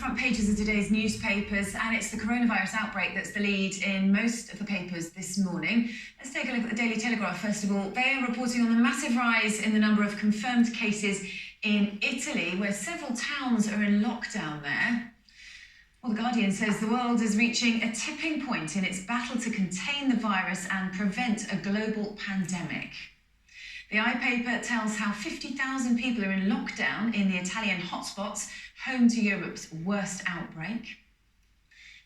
front pages of today's newspapers, and it's the coronavirus outbreak that's the lead in most of the papers this morning. Let's take a look at the Daily Telegraph first of all. They are reporting on the massive rise in the number of confirmed cases in Italy, where several towns are in lockdown there. Well, The Guardian says the world is reaching a tipping point in its battle to contain the virus and prevent a global pandemic. The iPaper tells how 50,000 people are in lockdown in the Italian hotspots, home to Europe's worst outbreak.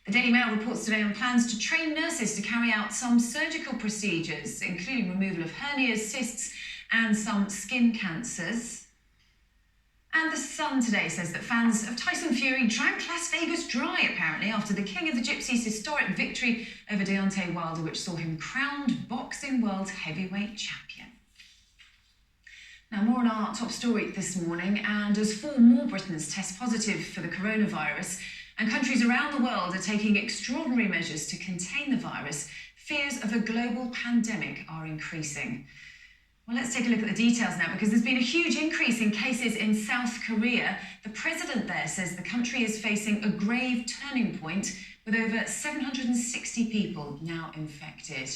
The Daily Mail reports today on plans to train nurses to carry out some surgical procedures, including removal of hernias, cysts, and some skin cancers. And The Sun today says that fans of Tyson Fury drank Las Vegas dry, apparently, after the King of the Gypsies' historic victory over Deontay Wilder, which saw him crowned boxing world heavyweight champion. Now, more on our top story this morning, and as 4 more Britons test positive for the coronavirus, and countries around the world are taking extraordinary measures to contain the virus, fears of a global pandemic are increasing. Well, let's take a look at the details now, because there's been a huge increase in cases in South Korea. The president there says the country is facing a grave turning point, with over 760 people now infected.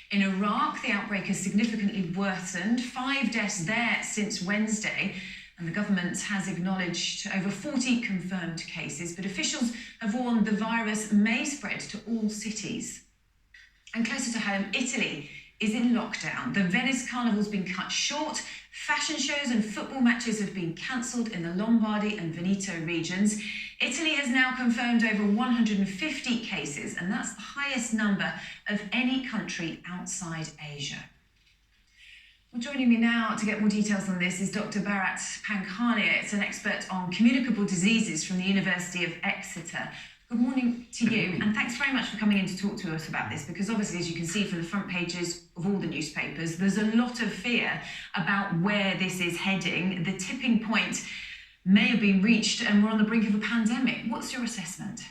In Iraq, the outbreak has significantly worsened, 5 deaths there since Wednesday, and the government has acknowledged over 40 confirmed cases, but officials have warned the virus may spread to all cities. And closer to home, Italy is in lockdown. The Venice Carnival's been cut short. Fashion shows and football matches have been cancelled in the Lombardy and Veneto regions. Italy has now confirmed over 150 cases, and that's the highest number of any country outside Asia. Well, joining me now to get more details on this is Dr. Bharat Pankhania. It's an expert on communicable diseases from the University of Exeter. Good morning to you, and thanks very much for coming in to talk to us about this, because obviously, as you can see from the front pages of all the newspapers, there's a lot of fear about where this is heading. The tipping point may have been reached and we're on the brink of a pandemic. What's your assessment?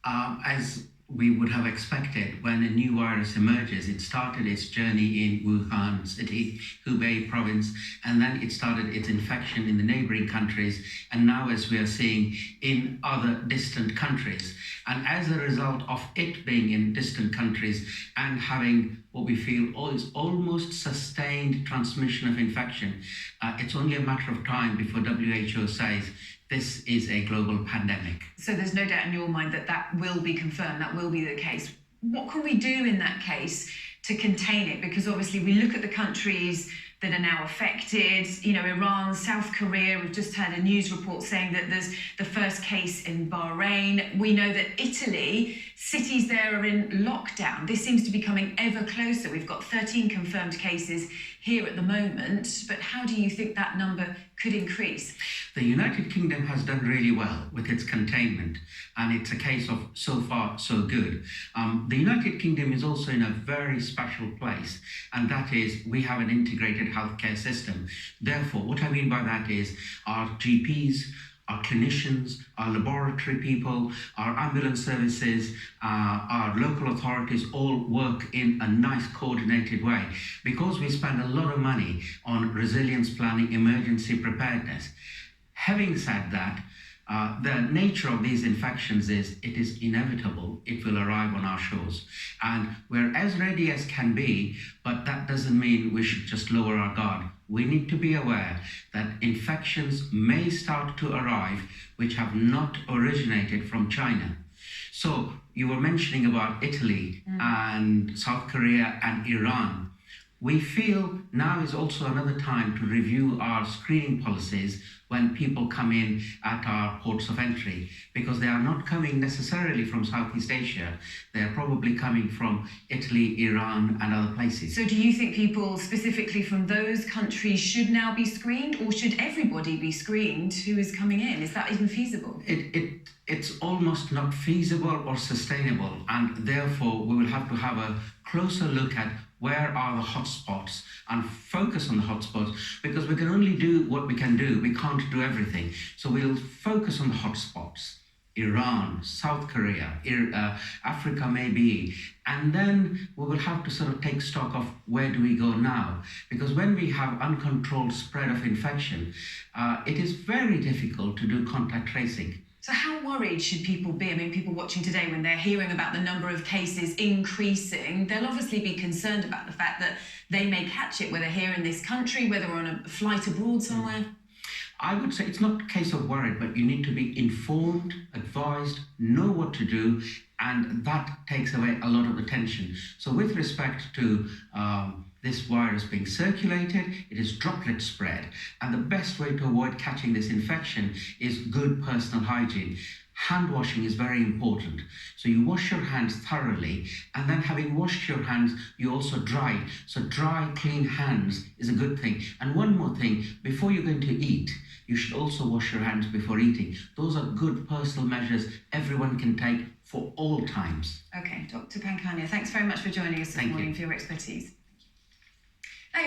As we would have expected, when a new virus emerges, it started its journey in Wuhan city, Hubei province, and then it started its infection in the neighboring countries, and now, as we are seeing, in other distant countries. And as a result of it being in distant countries and having what we feel is almost sustained transmission of infection, it's only a matter of time before WHO says this is a global pandemic. So there's no doubt in your mind that that will be confirmed, that will be the case. What can we do in that case to contain it? Because obviously we look at the countries that are now affected, you know, Iran, South Korea. We've just had a news report saying that there's the first case in Bahrain. We know that Italy, cities there are in lockdown. This seems to be coming ever closer. We've got 13 confirmed cases here at the moment, but how do you think that number could increase? The United Kingdom has done really well with its containment, and it's a case of so far so good. The United Kingdom is also in a very special place, and that is we have an integrated healthcare system. Therefore, what I mean by that is our GPs, our clinicians, our laboratory people, our ambulance services, our local authorities all work in a nice coordinated way, because we spend a lot of money on resilience planning, emergency preparedness. Having said that, the nature of these infections is it is inevitable. It will arrive on our shores, and we're as ready as can be, but that doesn't mean we should just lower our guard. We need to be aware that infections may start to arrive which have not originated from China. So you were mentioning about Italy and South Korea and Iran. We feel now is also another time to review our screening policies when people come in at our ports of entry, because they are not coming necessarily from Southeast Asia. They are probably coming from Italy, Iran, and other places. So do you think people specifically from those countries should now be screened, or should everybody be screened who is coming in? Is that even feasible? It's almost not feasible or sustainable, and therefore we will have to have a closer look at where are the hotspots and focus on the hotspots, because we can only do what we can do. We can't do everything. So we'll focus on the hotspots. Iran, South Korea, Africa maybe, and then we will have to sort of take stock of where do we go now, because when we have uncontrolled spread of infection, it is very difficult to do contact tracing. So how worried should people be? I mean, people watching today, when they're hearing about the number of cases increasing, they'll obviously be concerned about the fact that they may catch it, whether here in this country, whether on a flight abroad somewhere. I would say it's not a case of worried, but you need to be informed, advised, know what to do, and that takes away a lot of the tension. So with respect to this virus being circulated, it is droplet spread, and the best way to avoid catching this infection is good personal hygiene. Hand washing is very important. So you wash your hands thoroughly, and then having washed your hands, you also dry. So dry, clean hands is a good thing. And one more thing, before you're going to eat, you should also wash your hands before eating. Those are good personal measures everyone can take for all times. Okay, Dr. Pankania, thanks very much for joining us this morning for your expertise. Now,